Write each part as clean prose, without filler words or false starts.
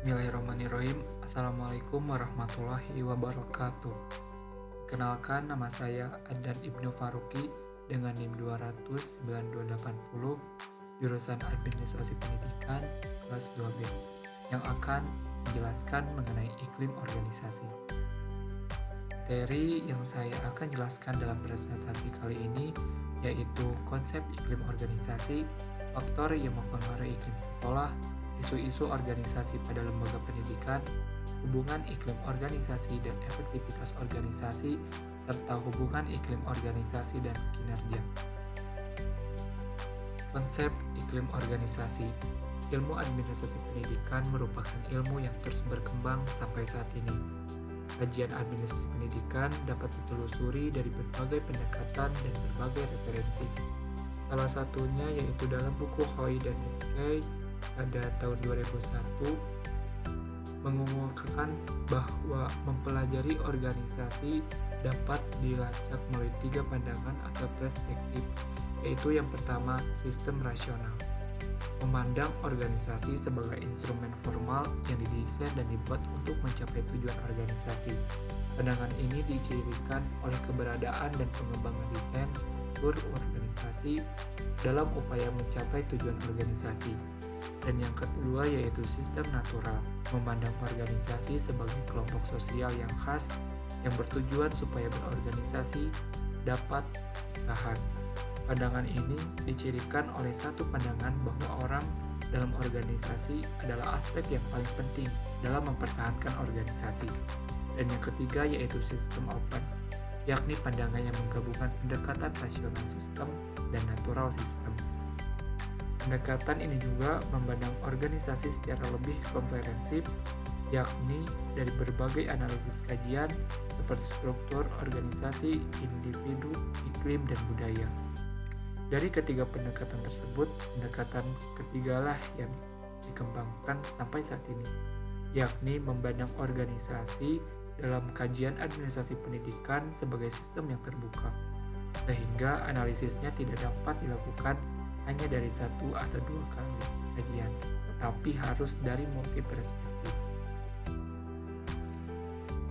Bismillahirrahmanirrahim. Assalamualaikum warahmatullahi wabarakatuh. Kenalkan, nama saya Adan Ibnu Faruqi dengan NIM 2009280, jurusan Administrasi Pendidikan kelas 2B, yang akan menjelaskan mengenai iklim organisasi. Materi yang saya akan jelaskan dalam presentasi kali ini yaitu konsep iklim organisasi, faktor yang mempengaruhi iklim sekolah, isu-isu organisasi pada lembaga pendidikan, hubungan iklim organisasi dan efektivitas organisasi, serta hubungan iklim organisasi dan kinerja. Konsep iklim organisasi. Ilmu administrasi pendidikan merupakan ilmu yang terus berkembang sampai saat ini. Kajian administrasi pendidikan dapat ditelusuri dari berbagai pendekatan dan berbagai referensi. Salah satunya yaitu dalam buku Hoy dan Niskay pada tahun 2001 mengungkapkan bahwa mempelajari organisasi dapat dilacak melalui 3 pandangan atau perspektif, yaitu yang pertama, sistem rasional. Memandang organisasi sebagai instrumen formal yang didesain dan dibuat untuk mencapai tujuan organisasi. Pandangan ini dicirikan oleh keberadaan dan pengembangan desain struktur organisasi dalam upaya mencapai tujuan organisasi. Dan yang kedua yaitu sistem natural, memandang organisasi sebagai kelompok sosial yang khas yang bertujuan supaya berorganisasi dapat tahan. Pandangan ini dicirikan oleh satu pandangan bahwa orang dalam organisasi adalah aspek yang paling penting dalam mempertahankan organisasi. Dan yang ketiga yaitu sistem open, yakni pandangan yang menggabungkan pendekatan rasional sistem dan natural sistem. Pendekatan ini juga memandang organisasi secara lebih komprehensif, yakni dari berbagai analisis kajian seperti struktur organisasi, individu, iklim, dan budaya. Dari ketiga pendekatan tersebut, pendekatan ketigalah yang dikembangkan sampai saat ini, yakni memandang organisasi dalam kajian administrasi pendidikan sebagai sistem yang terbuka, sehingga analisisnya tidak dapat dilakukan hanya dari satu atau dua kali kajian, tetapi harus dari multi perspektif.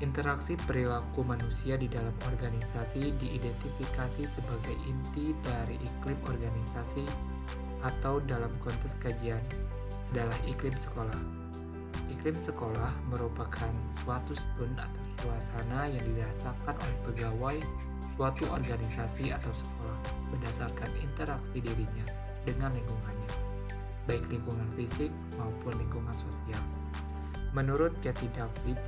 Interaksi perilaku manusia di dalam organisasi diidentifikasi sebagai inti dari iklim organisasi atau dalam konteks kajian adalah iklim sekolah. Iklim sekolah merupakan suatu tone atau suasana yang dirasakan oleh pegawai suatu organisasi atau sekolah berdasarkan interaksi dirinya dengan lingkungannya, baik lingkungan fisik maupun lingkungan sosial. Menurut Kathy Davids,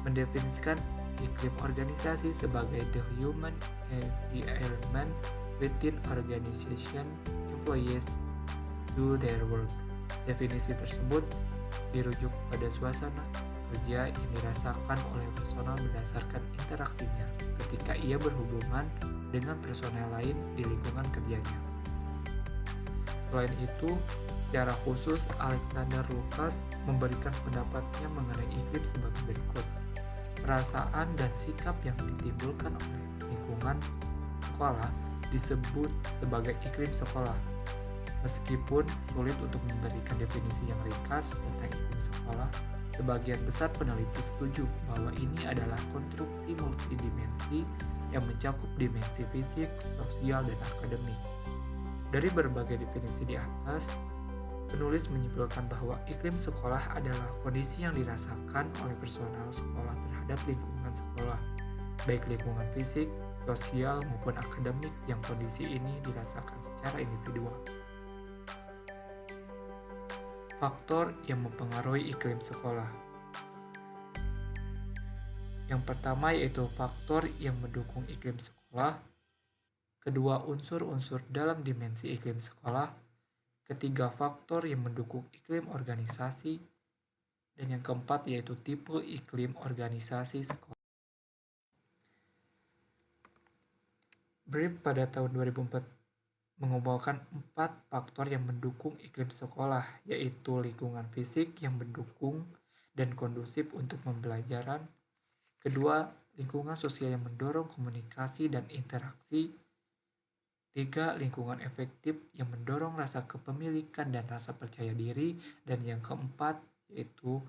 mendefinisikan iklim organisasi sebagai the human environment within organization employees do their work. Definisi tersebut dirujuk pada suasana kerja yang dirasakan oleh personal berdasarkan interaksinya ketika ia berhubungan dengan personel lain di lingkungan kerjanya. Selain itu, secara khusus Alexander Lucas memberikan pendapatnya mengenai iklim sebagai berikut. Perasaan dan sikap yang ditimbulkan oleh lingkungan sekolah disebut sebagai iklim sekolah. Meskipun sulit untuk memberikan definisi yang ringkas tentang iklim sekolah, sebagian besar peneliti setuju bahwa ini adalah konstruksi multidimensi yang mencakup dimensi fisik, sosial, dan akademik. Dari berbagai definisi di atas, penulis menyimpulkan bahwa iklim sekolah adalah kondisi yang dirasakan oleh personal sekolah terhadap lingkungan sekolah, baik lingkungan fisik, sosial, maupun akademik yang kondisi ini dirasakan secara individual. Faktor yang mempengaruhi iklim sekolah. Yang pertama yaitu faktor yang mendukung iklim sekolah, kedua unsur-unsur dalam dimensi iklim sekolah, ketiga faktor yang mendukung iklim organisasi, dan yang keempat yaitu tipe iklim organisasi sekolah. Brief pada tahun 2004 mengumpulkan 4 faktor yang mendukung iklim sekolah, yaitu lingkungan fisik yang mendukung dan kondusif untuk pembelajaran, kedua, lingkungan sosial yang mendorong komunikasi dan interaksi, Tiga, lingkungan efektif yang mendorong rasa kepemilikan dan rasa percaya diri. Dan yang keempat, yaitu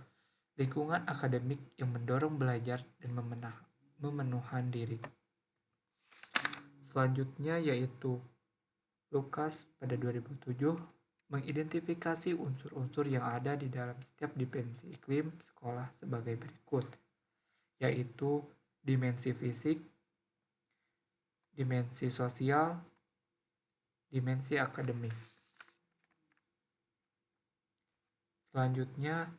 lingkungan akademik yang mendorong belajar dan memenuhan diri. Selanjutnya yaitu Lucas pada 2007 mengidentifikasi unsur-unsur yang ada di dalam setiap dimensi iklim sekolah sebagai berikut, yaitu dimensi fisik, dimensi sosial, dimensi akademik. Selanjutnya,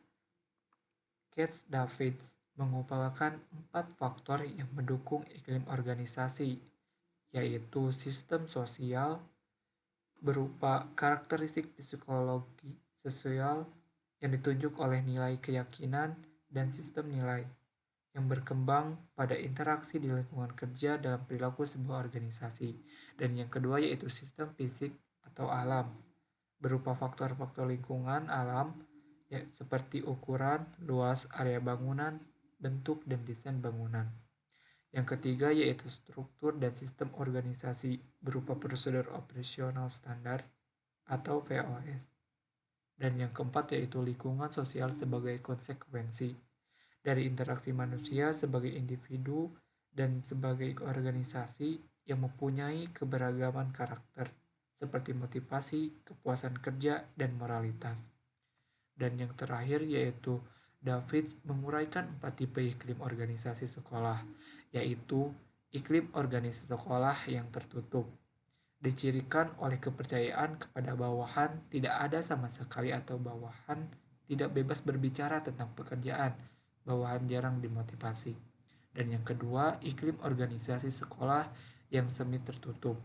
Keith Davids mengupayakan 4 faktor yang mendukung iklim organisasi, yaitu sistem sosial berupa karakteristik psikologi sosial yang ditunjuk oleh nilai keyakinan dan sistem nilai yang berkembang pada interaksi di lingkungan kerja dalam perilaku sebuah organisasi. Dan yang kedua yaitu sistem fisik atau alam, berupa faktor-faktor lingkungan alam seperti ukuran, luas area bangunan, bentuk dan desain bangunan. Yang ketiga yaitu struktur dan sistem organisasi berupa prosedur operasional standar atau POS. Dan yang keempat yaitu lingkungan sosial sebagai konsekuensi dari interaksi manusia sebagai individu dan sebagai organisasi yang mempunyai keberagaman karakter seperti motivasi, kepuasan kerja, dan moralitas. Dan yang terakhir yaitu David menguraikan 4 tipe iklim organisasi sekolah, yaitu iklim organisasi sekolah yang tertutup, dicirikan oleh kepercayaan kepada bawahan tidak ada sama sekali atau bawahan tidak bebas berbicara tentang pekerjaan, bawahan jarang dimotivasi. Dan yang kedua, iklim organisasi sekolah yang semi tertutup,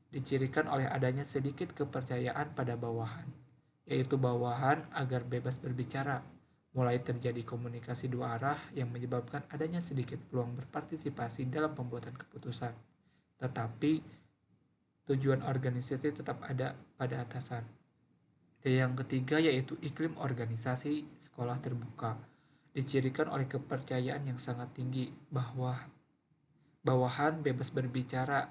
dicirikan oleh adanya sedikit kepercayaan pada bawahan, yaitu bawahan agar bebas berbicara, mulai terjadi komunikasi dua arah yang menyebabkan adanya sedikit peluang berpartisipasi dalam pembuatan keputusan. Tetapi tujuan organisasi tetap ada pada atasan. Dan yang ketiga yaitu iklim organisasi sekolah terbuka, dicirikan oleh kepercayaan yang sangat tinggi bahwa bawahan bebas berbicara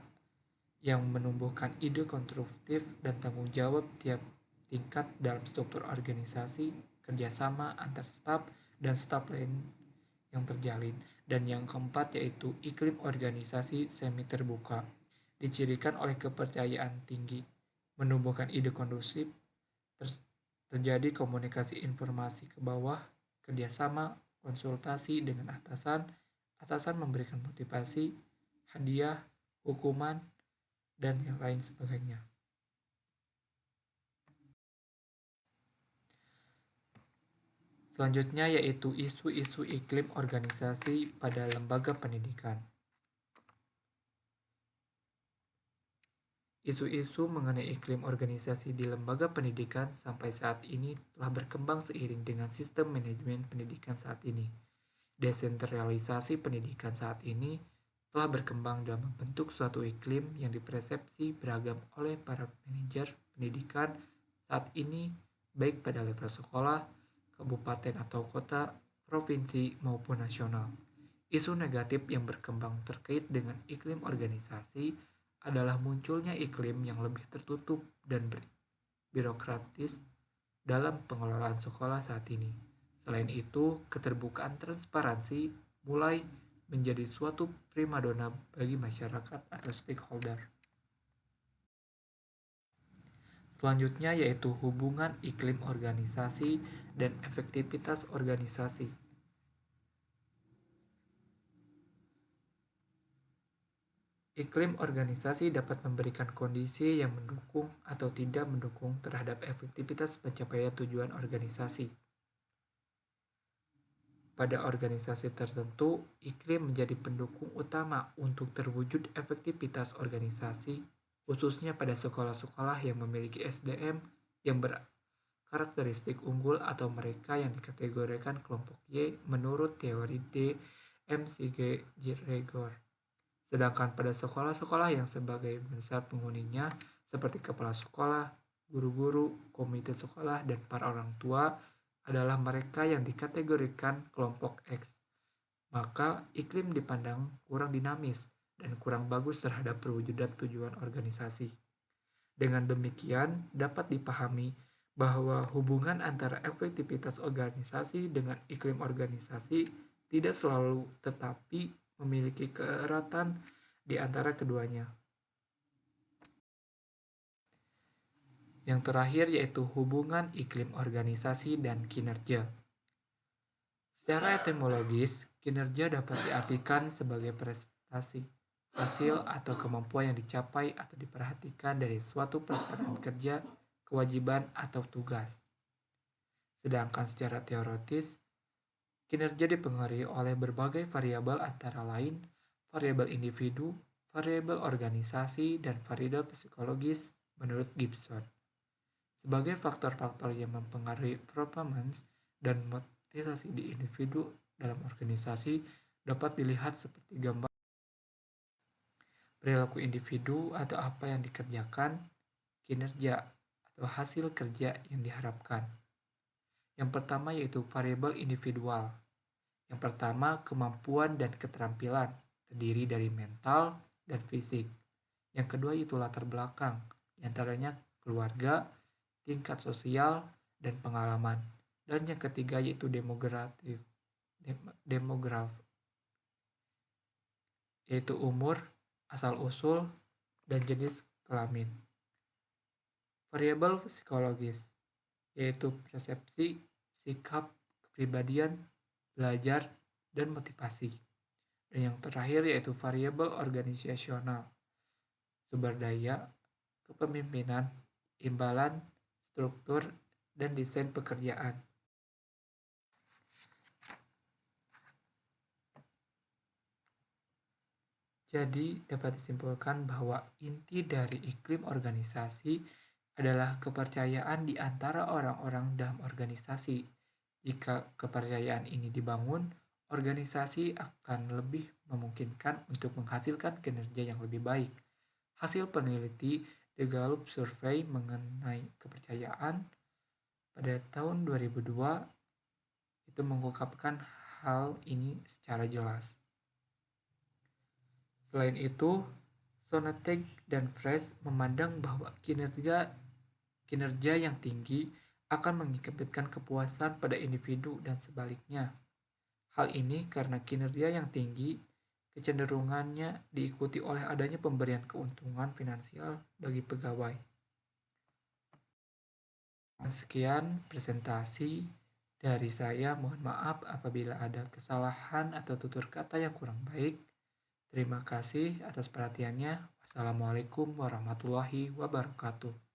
yang menumbuhkan ide konstruktif dan tanggung jawab tiap tingkat dalam struktur organisasi, kerjasama antar staf dan staf lain yang terjalin. Dan yang keempat yaitu iklim organisasi semi terbuka, dicirikan oleh kepercayaan tinggi, menumbuhkan ide kondusif, terjadi komunikasi informasi ke bawah, kerjasama, konsultasi dengan atasan memberikan motivasi, hadiah, hukuman, dan yang lain sebagainya. Selanjutnya yaitu isu-isu iklim organisasi pada lembaga pendidikan. Isu-isu mengenai iklim organisasi di lembaga pendidikan sampai saat ini telah berkembang seiring dengan sistem manajemen pendidikan saat ini. Desentralisasi pendidikan saat ini telah berkembang dalam membentuk suatu iklim yang dipersepsi beragam oleh para manajer pendidikan saat ini, baik pada level sekolah, kabupaten atau kota, provinsi maupun nasional. Isu negatif yang berkembang terkait dengan iklim organisasi adalah munculnya iklim yang lebih tertutup dan birokratis dalam pengelolaan sekolah saat ini. Selain itu, keterbukaan transparansi mulai menjadi suatu primadona bagi masyarakat atau stakeholder. Selanjutnya yaitu hubungan iklim organisasi dan efektivitas organisasi. Iklim organisasi dapat memberikan kondisi yang mendukung atau tidak mendukung terhadap efektivitas pencapaian tujuan organisasi. Pada organisasi tertentu, iklim menjadi pendukung utama untuk terwujud efektivitas organisasi, khususnya pada sekolah-sekolah yang memiliki SDM yang berkarakteristik unggul atau mereka yang dikategorikan kelompok Y menurut teori D. McGregor. Sedangkan pada sekolah-sekolah yang sebagai besar penghuninya seperti kepala sekolah, guru-guru, komite sekolah, dan para orang tua adalah mereka yang dikategorikan kelompok X, maka iklim dipandang kurang dinamis dan kurang bagus terhadap perwujudan tujuan organisasi. Dengan demikian, dapat dipahami bahwa hubungan antara efektivitas organisasi dengan iklim organisasi tidak selalu tetapi memiliki keeratan di antara keduanya. Yang terakhir yaitu hubungan iklim organisasi dan kinerja. Secara etimologis, kinerja dapat diartikan sebagai prestasi, hasil atau kemampuan yang dicapai atau diperhatikan dari suatu pelaksanaan kerja, kewajiban, atau tugas. Sedangkan secara teoritis, kinerja dipengaruhi oleh berbagai variabel antara lain variabel individu, variabel organisasi, dan variabel psikologis menurut Gibson. Sebagai faktor-faktor yang mempengaruhi performance dan motivasi di individu dalam organisasi dapat dilihat seperti gambar perilaku individu atau apa yang dikerjakan, kinerja atau hasil kerja yang diharapkan. Yang pertama yaitu variabel individual. Yang pertama kemampuan dan keterampilan, terdiri dari mental dan fisik. Yang kedua itu latar belakang, antaranya keluarga, tingkat sosial, dan pengalaman. Dan yang ketiga yaitu demograf, yaitu umur, asal-usul, dan jenis kelamin. Variabel psikologis, yaitu persepsi, sikap, kepribadian, belajar, dan motivasi. Dan yang terakhir yaitu variabel organisasional, sumber daya, kepemimpinan, imbalan, struktur, dan desain pekerjaan. Jadi dapat disimpulkan bahwa inti dari iklim organisasi adalah kepercayaan di antara orang-orang dalam organisasi. Jika kepercayaan ini dibangun, organisasi akan lebih memungkinkan untuk menghasilkan kinerja yang lebih baik. Hasil peneliti The Gallup Survey mengenai kepercayaan pada tahun 2002 itu mengungkapkan hal ini secara jelas. Selain itu, Soneteg dan Fresh memandang bahwa kinerja yang tinggi akan mengakibatkan kepuasan pada individu dan sebaliknya. Hal ini karena kinerja yang tinggi kecenderungannya diikuti oleh adanya pemberian keuntungan finansial bagi pegawai. Sekian presentasi dari saya. Mohon maaf apabila ada kesalahan atau tutur kata yang kurang baik. Terima kasih atas perhatiannya. Wassalamualaikum warahmatullahi wabarakatuh.